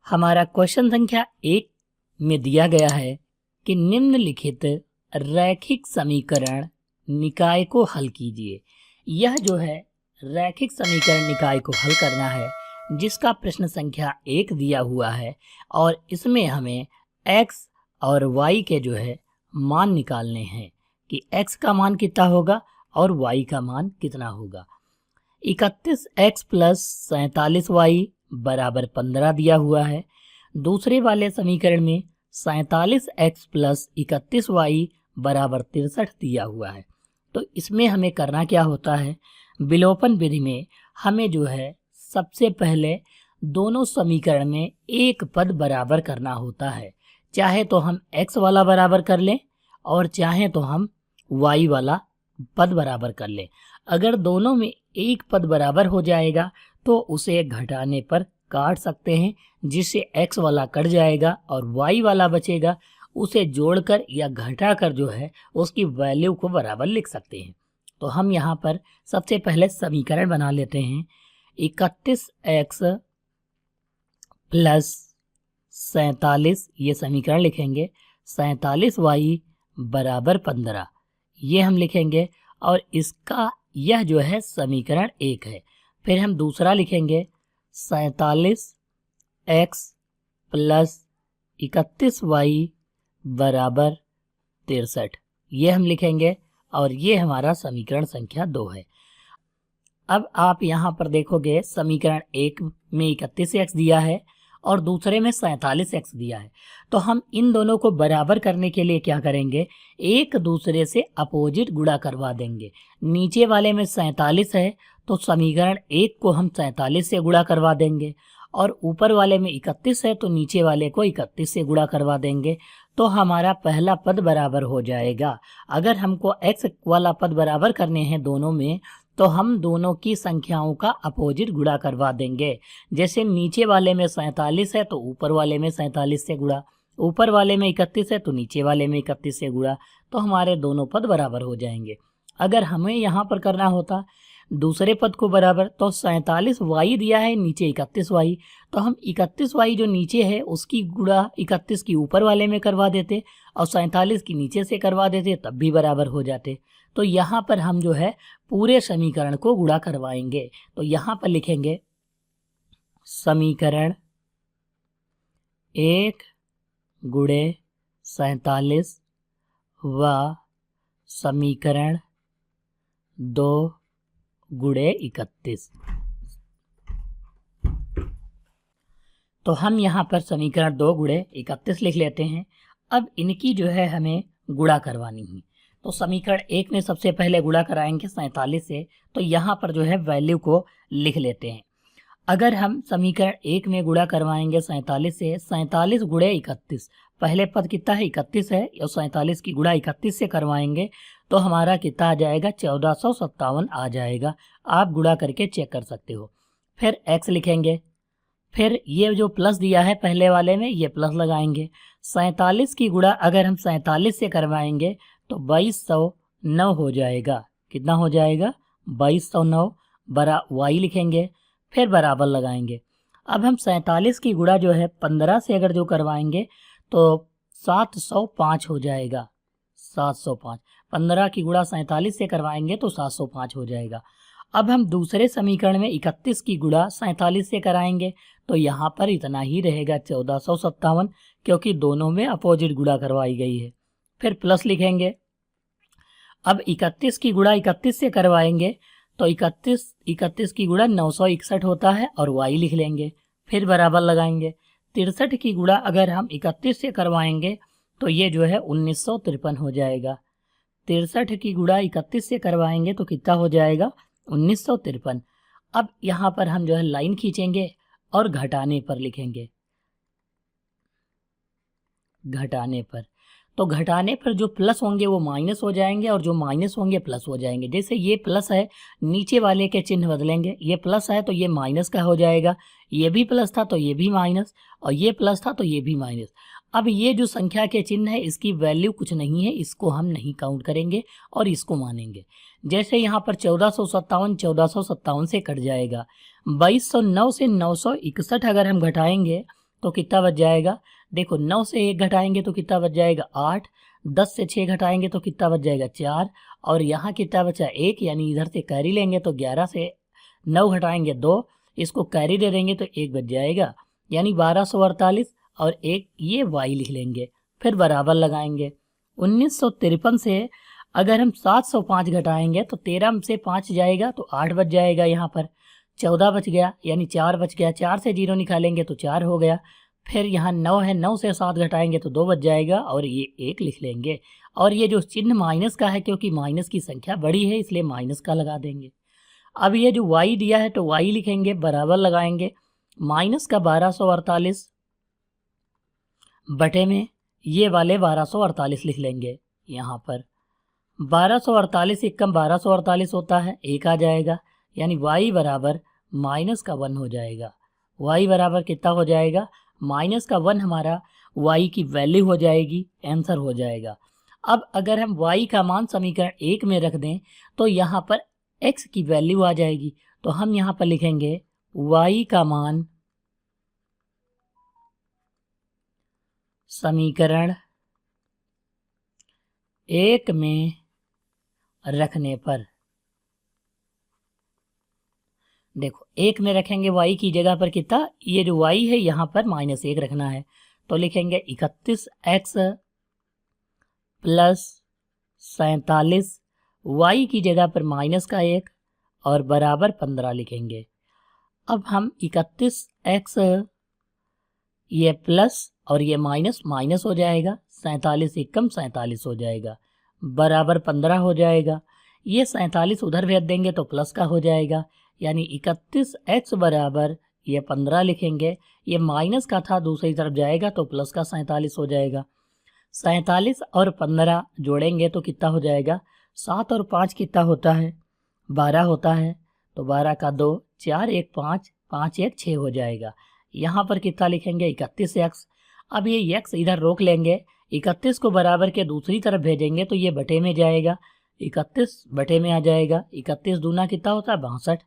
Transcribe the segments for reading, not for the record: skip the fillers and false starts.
हमारा क्वेश्चन संख्या 1 में दिया गया है कि निम्नलिखित रैखिक समीकरण निकाय को हल कीजिए। यह जो है रैखिक समीकरण निकाय को हल करना है, जिसका प्रश्न संख्या 1 दिया हुआ है और इसमें हमें x और y के जो है मान निकालने हैं कि x का मान कितना होगा और y का मान कितना होगा। 31x प्लस 47y बराबर 15 दिया हुआ है। दूसरे वाले समीकरण में 47x प्लस 31y बराबर 63 दिया हुआ है। तो इसमें हमें करना क्या होता है, विलोपन विधि में हमें जो है सबसे पहले दोनों समीकरण में एक पद बराबर करना होता है। चाहे तो हम x वाला बराबर कर लें और चाहे तो हम y वाला पद बराबर कर लें। अगर दोनों में एक पद बराबर हो जाएगा तो उसे घटाने पर काट सकते हैं, जिससे x वाला कट जाएगा और y वाला बचेगा। उसे जोड़कर या घटाकर जो है उसकी वैल्यू को बराबर लिख सकते हैं। तो हम यहाँ पर सबसे पहले समीकरण बना लेते हैं। 31x प्लस 47 ये समीकरण लिखेंगे, 47y बराबर 15 ये हम लिखेंगे और इसका यह जो है समीकरण 1 है। फिर हम दूसरा लिखेंगे 47x प्लस 31y बराबर 63 ये हम लिखेंगे और ये हमारा समीकरण संख्या 2 है। अब आप यहाँ पर देखोगे समीकरण 1 में 31x दिया है और दूसरे में 47x दिया है। तो हम इन दोनों को बराबर करने के लिए क्या करेंगे, एक दूसरे से अपोजिट गुणा करवा देंगे। नीचे वाले में 47 है तो समीकरण 1 को हम 47 से गुणा करवा देंगे और ऊपर वाले में 31 है तो नीचे वाले को 31 से गुणा करवा देंगे। तो हमारा पहला पद बराबर हो जाएगा। अगर हमको x वाला पद बराबर करने हैं दोनों में, तो हम दोनों की संख्याओं का अपोजिट गुणा करवा देंगे। जैसे नीचे वाले में 47 है तो ऊपर वाले में 47 से गुणा, ऊपर वाले में 31 है तो नीचे वाले में 31 से गुणा, तो हमारे दोनों पद बराबर हो जाएंगे। अगर हमें यहाँ पर करना होता दूसरे पद को बराबर, तो 47y दिया है, नीचे 31y, तो हम 31y जो नीचे है उसकी गुणा 31 की ऊपर वाले में करवा देते और 47 की नीचे से करवा देते, तब भी बराबर हो जाते। तो यहाँ पर हम जो है पूरे समीकरण को गुणा करवाएंगे। तो यहाँ पर लिखेंगे समीकरण 1 गुणे 47 व समीकरण 2 गुणे 31। तो हम यहाँ पर समीकरण 2 गुणे 31 लिख लेते हैं। अब इनकी जो है हमें गुणा करवानी है। तो समीकरण 1 में सबसे पहले गुणा कराएंगे 47 से, तो यहाँ पर जो है वैल्यू को लिख लेते हैं। अगर हम समीकरण 1 में गुणा करवाएंगे 47 से, 47 गुणे 31, पहले पद कितना है 31 है और 47 की गुणा 31 से करवाएंगे तो हमारा कितना आ जाएगा 1457 आ जाएगा। आप गुणा करके चेक कर सकते हो। फिर x लिखेंगे, फिर ये जो प्लस दिया है पहले वाले में ये प्लस लगाएंगे। 47 की गुणा अगर हम 47 से करवाएंगे तो 2209 हो जाएगा। कितना हो जाएगा 2209 बरा y लिखेंगे, फिर बराबर लगाएंगे। अब हम 47 की गुणा जो है 15 से अगर जो करवाएंगे तो 705 हो जाएगा। 705, 15 की गुणा 47 से करवाएंगे तो 705 हो जाएगा। अब हम दूसरे समीकरण में 31 की गुणा 47 से कराएंगे तो यहाँ पर इतना ही रहेगा 1457, क्योंकि दोनों में अपोजिट गुणा करवाई गई है। फिर प्लस लिखेंगे। अब 31 की गुणा 31 से करवाएंगे तो 31 की गुणा 961 होता है और y लिख लेंगे, फिर बराबर लगाएंगे। 63 की गुणा अगर हम 31 से करवाएंगे तो ये जो है 1953 हो जाएगा। 63 की गुणा 31 से करवाएंगे तो कितना हो जाएगा 1953। अब यहाँ पर हम जो है लाइन खींचेंगे और घटाने पर लिखेंगे। घटाने पर, तो घटाने पर जो प्लस होंगे वो माइनस हो जाएंगे और जो माइनस होंगे प्लस हो जाएंगे। जैसे ये प्लस है, नीचे वाले के चिन्ह बदलेंगे। ये प्लस है तो ये माइनस का हो जाएगा, ये भी प्लस था तो ये भी माइनस, और ये प्लस था तो ये भी माइनस। अब ये जो संख्या के चिन्ह है इसकी वैल्यू कुछ नहीं है, इसको हम नहीं काउंट करेंगे और इसको मानेंगे। जैसे यहाँ पर 1457 से कट जाएगा। 2209 से 961 अगर हम घटाएंगे तो कितना बच जाएगा, देखो 9 से 1 घटाएंगे तो कितना बच जाएगा 8, 10 से 6 घटाएंगे तो कितना बच जाएगा 4, और यहाँ कितना बचा 1, यानी इधर से कैरी लेंगे तो 11 से 9 घटाएंगे 2, इसको कैरी दे देंगे तो 1 बच जाएगा, यानी 1248, और एक ये y लिख लेंगे, फिर बराबर लगाएंगे। 1953 से अगर हम 705 घटाएंगे तो 13 से 5 जाएगा तो 8 बच जाएगा, यहाँ पर 14 बच गया, यानी 4 बच गया, 4 से 0 निकालेंगे तो 4 हो गया, फिर यहाँ 9 है, 9 से 7 घटाएंगे तो 2 बच जाएगा, और ये 1 लिख लेंगे। और ये जो चिन्ह माइनस का है, क्योंकि माइनस की संख्या बड़ी है इसलिए माइनस का लगा देंगे। अब ये जो y दिया है तो y लिखेंगे, बराबर लगाएंगे, माइनस का 1248 बटे में ये वाले 1248 लिख लेंगे। यहाँ पर 1248 एक कम 1248 होता है, 1 आ जाएगा, यानी y बराबर माइनस का 1 हो जाएगा। y बराबर कितना हो जाएगा, माइनस का 1 हमारा y की वैल्यू हो जाएगी, आंसर हो जाएगा। अब अगर हम y का मान समीकरण 1 में रख दें तो यहाँ पर x की वैल्यू आ जाएगी, तो हम यहाँ पर लिखेंगे y का मान समीकरण 1 में रखने पर, देखो 1 में रखेंगे y की जगह पर कितना, ये जो y है यहाँ पर -1 रखना है, तो लिखेंगे 31x प्लस 47, y की जगह पर माइनस का 1 और बराबर 15 लिखेंगे। अब हम 31x ये प्लस और ये माइनस माइनस हो जाएगा, 47 एक कम 47 हो जाएगा, बराबर 15 हो जाएगा। ये 47 उधर भेज देंगे तो प्लस का हो जाएगा, यानी 31x बराबर ये 15 लिखेंगे, ये माइनस का था दूसरी तरफ जाएगा तो प्लस का 47 हो जाएगा। 47 और 15 जोड़ेंगे तो कितना हो जाएगा, 7 और 5 कितना होता है, 12 होता है, तो 12 का 2, 4 1 5, 5 1 6 हो जाएगा। यहाँ पर कितना लिखेंगे 31x। अब ये x इधर रोक लेंगे, 31 को बराबर के दूसरी तरफ भेजेंगे तो ये बटे में जाएगा, 31 बटे में आ जाएगा, 31 दूना कितना होता है 62,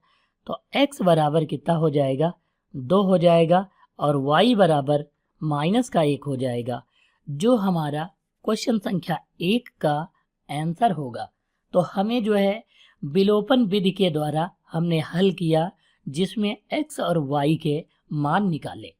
तो x बराबर कितना हो जाएगा 2 हो जाएगा, और y बराबर माइनस का 1 हो जाएगा, जो हमारा क्वेश्चन संख्या 1 का आंसर होगा। तो हमें जो है विलोपन विधि के द्वारा हमने हल किया, जिसमें x और y के मान निकाले।